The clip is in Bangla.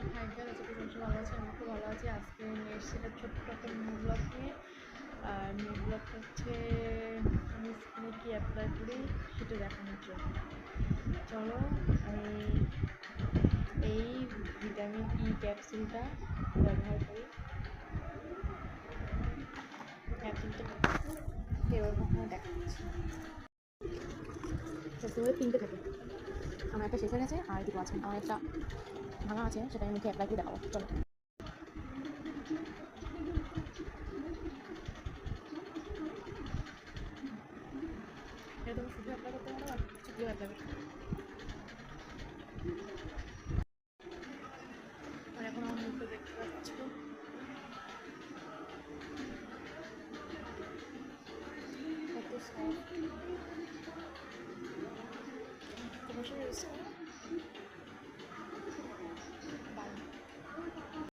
হাই গাইস, আজকে তোমরা ভালো আছি, আমি খুব ভালো আছি। আজকে নিয়ে এসেছি একটা ছোট্ট একটা নিউ ব্লগ নিয়ে। আর নিউ ব্লগটা হচ্ছে আমি স্কিনে কি অ্যাপ্লাই করি সেটা দেখানোর জন্য। চলো আমি এই ভিটামিন ই ক্যাপসুলটা ব্যবহার করি। ক্যাপসুলটা এবার কখনো দেখাচ্ছি। ক্যাপসুলগুলো তিনটে থাকে, আমার একটা শেষ হয়ে গেছে আর দুটো আছে, আমার একটা ভাঙা আছে, সেটা আমি মুখে অ্যাপ্লাই করে দেখাবো। চলো এটা তুমি শুধু অ্যাপ্লাই করতে পারো আর কিছু দিয়ে অ্যাপ্লাই করতে পারো। আর এখন আমার মুখে দেখতে পাচ্ছ কত সফট। তোমার সঙ্গে